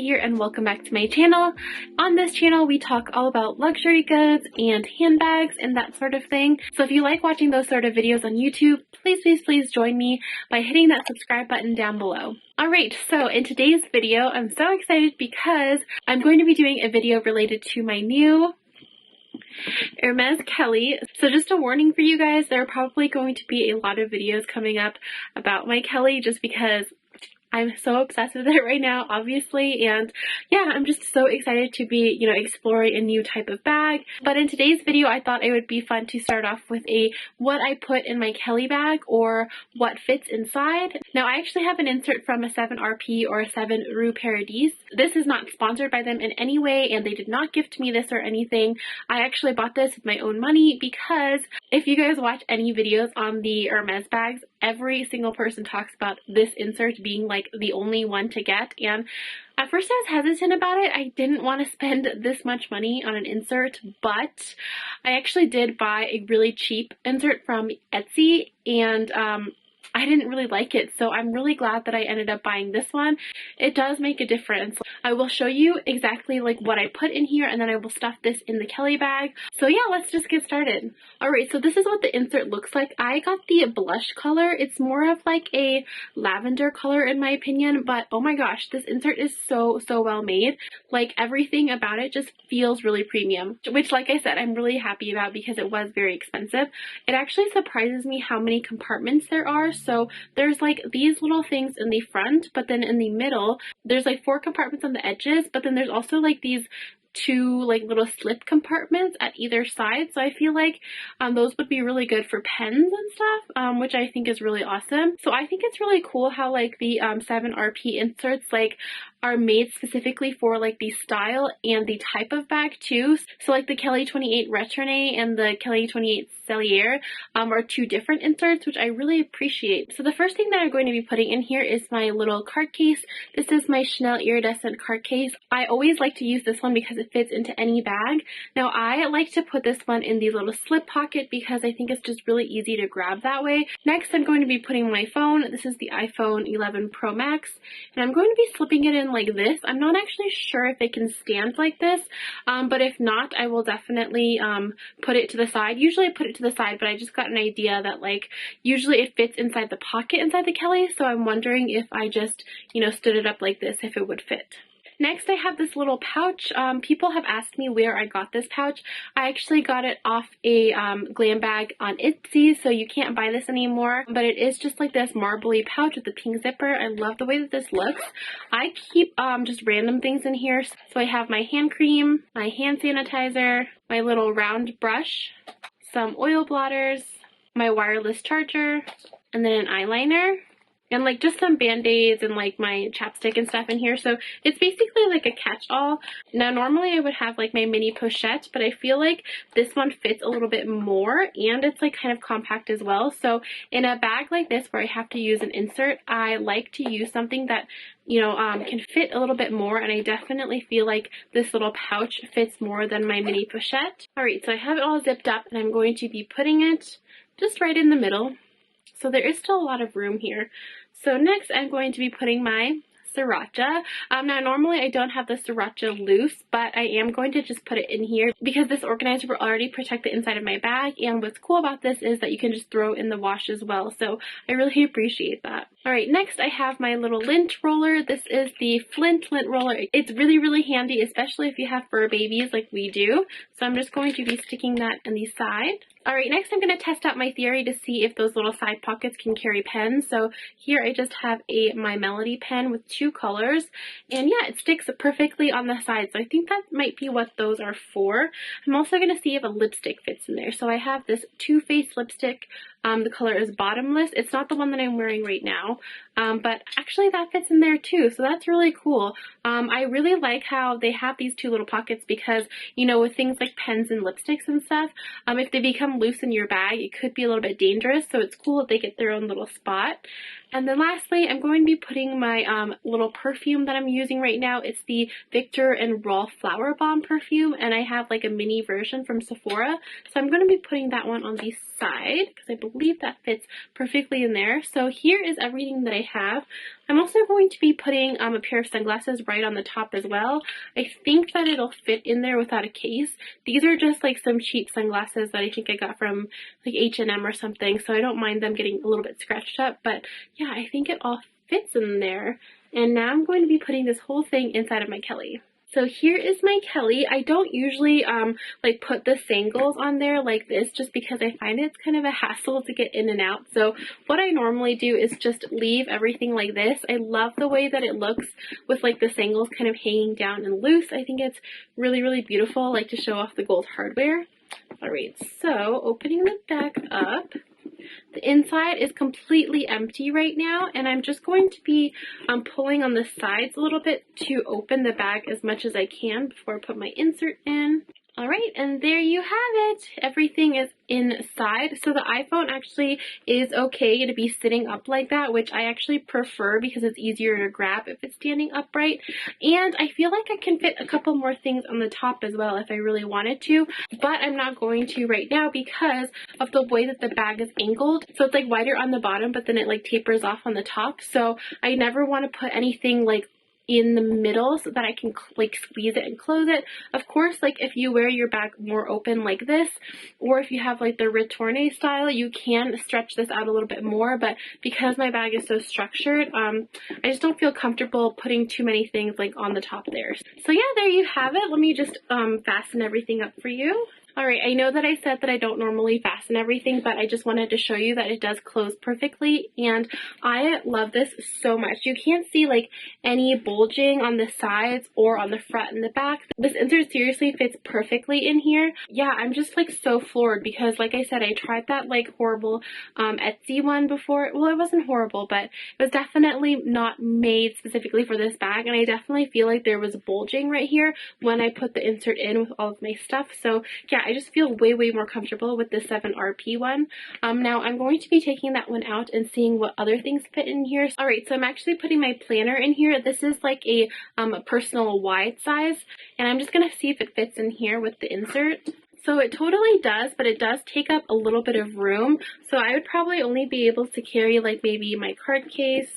here and welcome back to my channel. On this channel we talk all about luxury goods and handbags and that sort of thing. So if you like watching those sort of videos on YouTube, please join me by hitting that subscribe button down below. Alright, so in today's video I'm so excited because I'm going to be doing a video related to my new Hermes Kelly. So just a warning for you guys, there are probably going to be a lot of videos coming up about my Kelly just because I'm so obsessed with it right now, obviously, and yeah, I'm just so excited to be, exploring a new type of bag. But in today's video, I thought it would be fun to start off with a what I put in my Kelly bag or what fits inside. Now, I actually have an insert from a 7RP or a 7 Rue Paradis. This is not sponsored by them in any way, and they did not gift me this or anything. I actually bought this with my own money because if you guys watch any videos on the Hermes bags, every single person talks about this insert being like the only one to get, and at first I was hesitant about it. I didn't want to spend this much money on an insert, but I actually did buy a really cheap insert from Etsy, and I didn't really like it, so I'm really glad that I ended up buying this one. It does make a difference. I will show you exactly what I put in here, and then I will stuff this in the Kelly bag. So yeah, let's just get started. Alright, so this is what the insert looks like. I got the blush color. It's more of like a lavender color in my opinion, but oh my gosh, this insert is so well made. Like, everything about it just feels really premium, which, like I said, I'm really happy about because it was very expensive. It actually surprises me how many compartments there are. So there's like these little things in the front, but then in the middle there's like 4 compartments on the edges, but then there's also like these 2 little slip compartments at either side. So I feel like those would be really good for pens and stuff, which I think is really awesome. So I think it's really cool how the 7RP inserts are made specifically for the style and the type of bag too. So the Kelly 28 Retourné and the Kelly 28 Cellier are 2 different inserts, which I really appreciate. So the first thing that I'm going to be putting in here is my little card case. This is my Chanel Iridescent card case. I always like to use this one because it fits into any bag. Now I like to put this one in the little slip pocket because I think it's just really easy to grab that way. Next, I'm going to be putting my phone. This is the iPhone 11 Pro Max, and I'm going to be slipping it in like this. I'm not actually sure if it can stand like this, but if not, I will definitely put it to the side. Usually I put it to the side, but I just got an idea that usually it fits inside the pocket inside the Kelly, so I'm wondering if I just, stood it up like this, if it would fit. Next, I have this little pouch. People have asked me where I got this pouch. I actually got it off a glam bag on Etsy, so you can't buy this anymore. But it is just like this marbly pouch with a pink zipper. I love the way that this looks. I keep just random things in here. So I have my hand cream, my hand sanitizer, my little round brush, some oil blotters, my wireless charger, and then an eyeliner. And just some band-aids and my chapstick and stuff in here. So it's basically like a catch-all. Now normally I would have my mini pochette, but I feel like this one fits a little bit more, and it's kind of compact as well. So in a bag like this where I have to use an insert, I like to use something that can fit a little bit more, and I definitely feel like this little pouch fits more than my mini pochette. Alright, so I have it all zipped up, and I'm going to be putting it just right in the middle. So there is still a lot of room here. So next I'm going to be putting my sriracha. Now normally I don't have the sriracha loose, but I am going to just put it in here because this organizer will already protect the inside of my bag, and what's cool about this is that you can just throw in the wash as well, so I really appreciate that. Alright, next I have my little lint roller. This is the Flint lint roller. It's really handy, especially if you have fur babies like we do, so I'm just going to be sticking that in the side. Alright, next I'm going to test out my theory to see if those little side pockets can carry pens. So here I just have a My Melody pen with 2 colors, and yeah, it sticks perfectly on the side, so I think that might be what those are for. I'm also going to see if a lipstick fits in there. So I have this Too Faced lipstick. The color is Bottomless. It's not the one that I'm wearing right now, but actually that fits in there too, so that's really cool. I really like how they have these 2 little pockets because, with things like pens and lipsticks and stuff, if they become loose in your bag, it could be a little bit dangerous, so it's cool that they get their own little spot. And then lastly, I'm going to be putting my little perfume that I'm using right now. It's the Victor and Raw Flower Bomb perfume, and I have a mini version from Sephora. So I'm going to be putting that one on the side because I believe that fits perfectly in there. So here is everything that I I have. I'm also going to be putting a pair of sunglasses right on the top as well. I think that it'll fit in there without a case. These are just like some cheap sunglasses that I think I got from like H&M or something, so I don't mind them getting a little bit scratched up, but yeah, I think it all fits in there. And now I'm going to be putting this whole thing inside of my Kelly. So here is my Kelly. I don't usually like put the sangles on there like this just because I find it's kind of a hassle to get in and out. So what I normally do is just leave everything like this. I love the way that it looks with like the sangles kind of hanging down and loose. I think it's really, really beautiful, like to show off the gold hardware. Alright, so opening the back up. The inside is completely empty right now, and I'm just going to be pulling on the sides a little bit to open the bag as much as I can before I put my insert in. Alright, and there you have it. Everything is inside. So the iPhone actually is okay to be sitting up like that, which I actually prefer because it's easier to grab if it's standing upright. And I feel like I can fit a couple more things on the top as well if I really wanted to, but I'm not going to right now because of the way that the bag is angled. So it's like wider on the bottom, but then it like tapers off on the top. So I never want to put anything like in the middle so that I can like squeeze it and close it. Of course, like if you wear your bag more open like this, or if you have like the retourne style, you can stretch this out a little bit more, but because my bag is so structured, I just don't feel comfortable putting too many things like on the top there. So yeah, there you have it. Let me just fasten everything up for you. Alright, I know that I said that I don't normally fasten everything, but I just wanted to show you that it does close perfectly, and I love this so much. You can't see like any bulging on the sides or on the front and the back. This insert seriously fits perfectly in here. Yeah, I'm just like so floored because like I said, I tried that like horrible Etsy one before. Well, it wasn't horrible, but it was definitely not made specifically for this bag, and I definitely feel like there was bulging right here when I put the insert in with all of my stuff. So yeah, I just feel way, way more comfortable with the 7RP one. Now I'm going to be taking that one out and seeing what other things fit in here. Alright, so I'm actually putting my planner in here. This is like a personal wide size, and I'm just going to see if it fits in here with the insert. So it totally does, but it does take up a little bit of room. So I would probably only be able to carry like maybe my card case,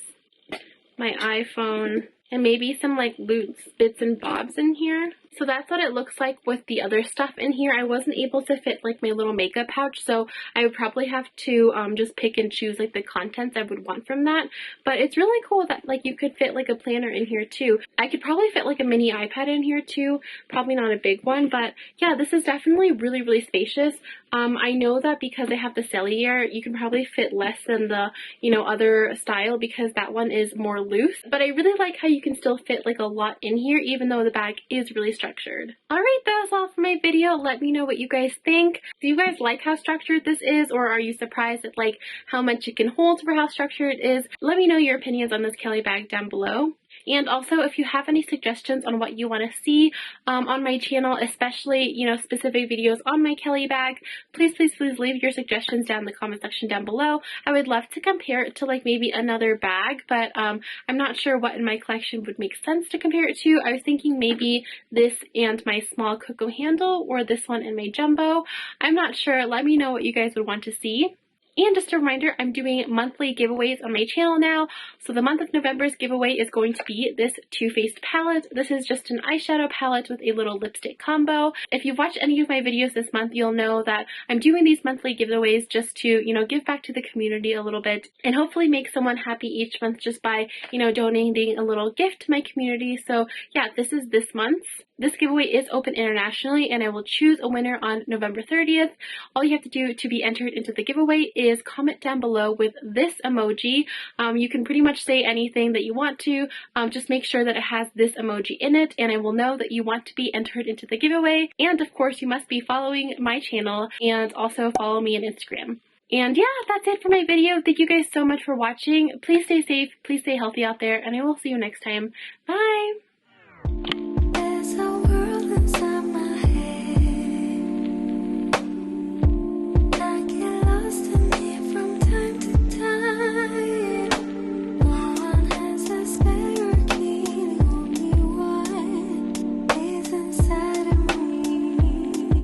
my iPhone, and maybe some like loose bits and bobs in here. So that's what it looks like with the other stuff in here. I wasn't able to fit like my little makeup pouch, so I would probably have to just pick and choose like the contents I would want from that. But it's really cool that like you could fit like a planner in here too. I could probably fit like a mini iPad in here too. Probably not a big one, but yeah, this is definitely really, really spacious. I know that because I have the Cellier, you can probably fit less than the, you know, other style because that one is more loose. But I really like how you can still fit like a lot in here even though the bag is really structured. Alright, that was all for my video. Let me know what you guys think. Do you guys like how structured this is, or are you surprised at like how much it can hold for how structured it is? Let me know your opinions on this Kelly bag down below. And also, if you have any suggestions on what you want to see on my channel, especially, you know, specific videos on my Kelly bag, please, please, please leave your suggestions down in the comment section down below. I would love to compare it to like maybe another bag, but I'm not sure what in my collection would make sense to compare it to. I was thinking maybe this and my small Coco handle, or this one and my jumbo. I'm not sure. Let me know what you guys would want to see. And just a reminder, I'm doing monthly giveaways on my channel now. So the month of November's giveaway is going to be this Too Faced palette. This is just an eyeshadow palette with a little lipstick combo. If you've watched any of my videos this month, you'll know that I'm doing these monthly giveaways just to, you know, give back to the community a little bit and hopefully make someone happy each month just by, you know, donating a little gift to my community. So yeah, this is this month's. This giveaway is open internationally, and I will choose a winner on November 30th. All you have to do to be entered into the giveaway is comment down below with this emoji. You can pretty much say anything that you want to. Just make sure that it has this emoji in it, and I will know that you want to be entered into the giveaway. And of course, you must be following my channel and also follow me on Instagram. And yeah, that's it for my video. Thank you guys so much for watching. Please stay safe, please stay healthy out there, and I will see you next time. Bye!